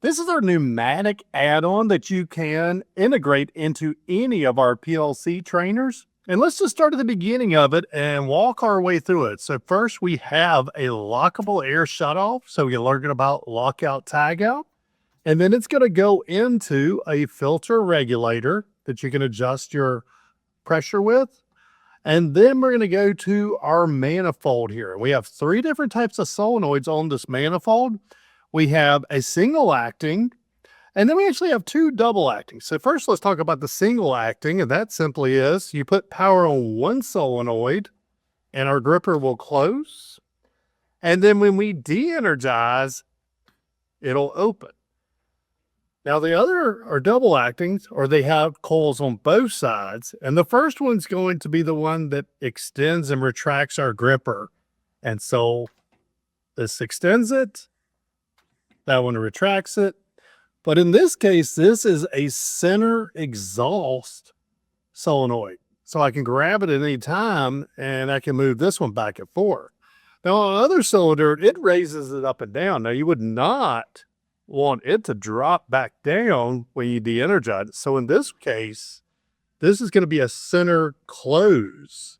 This is our pneumatic add-on that you can integrate into any of our PLC trainers. And let's just start at the beginning of it and walk our way through it. So first we have a lockable air shutoff. So we learned about lockout-tagout. And then it's going to go into a filter regulator that you can adjust your pressure with. And then we're going to go to our manifold here. We have three different types of solenoids on this manifold. We have a single acting, and then we actually have two double acting. So first, let's talk about the single acting, and that simply is you put power on one solenoid and our gripper will close. And then when we de-energize, it'll open. Now the other are double actings, or they have coils on both sides. And the first one's going to be the one that extends and retracts our gripper. And so this extends it, that one retracts it. But in this case, this is a center exhaust solenoid. So I can grab it at any time and I can move this one back and forth. Now on other cylinder, it raises it up and down. Now you would not want it to drop back down when you de-energize it. So in this case, this is going to be a center close.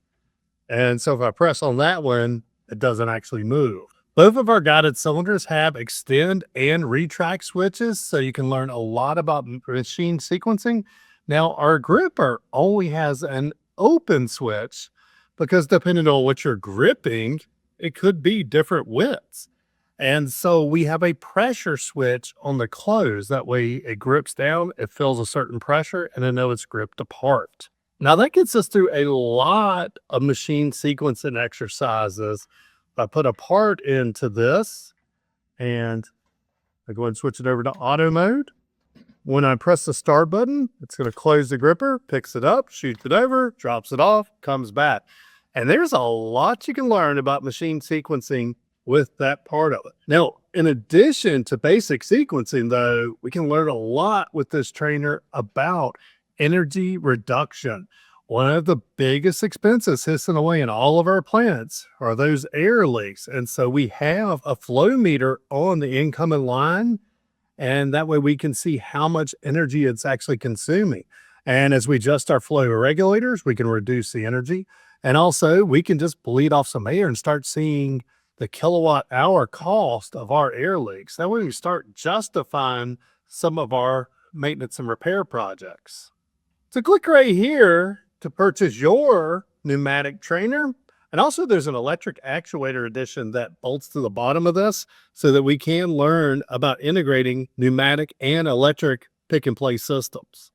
And so if I press on that one, it doesn't actually move. Both of our guided cylinders have extend and retract switches, so you can learn a lot about machine sequencing. Now, our gripper only has an open switch because depending on what you're gripping, it could be different widths. And so we have a pressure switch on the close. That way it grips down, it feels a certain pressure, and I know it's gripped apart. Now that gets us through a lot of machine sequencing exercises. I put a part into this and I go ahead and switch it over to auto mode. When I press the start button, it's going to close the gripper, picks it up, shoots it over, drops it off, comes back. And there's a lot you can learn about machine sequencing with that part of it. Now, in addition to basic sequencing though, we can learn a lot with this trainer about energy reduction. One of the biggest expenses hissing away in all of our plants are those air leaks. And so we have a flow meter on the incoming line, and that way we can see how much energy it's actually consuming. And as we adjust our flow regulators, we can reduce the energy. And also we can just bleed off some air and start seeing the kilowatt hour cost of our air leaks. That way we start justifying some of our maintenance and repair projects. So click right here to purchase your pneumatic trainer. And also there's an electric actuator edition that bolts to the bottom of this so that we can learn about integrating pneumatic and electric pick and place systems.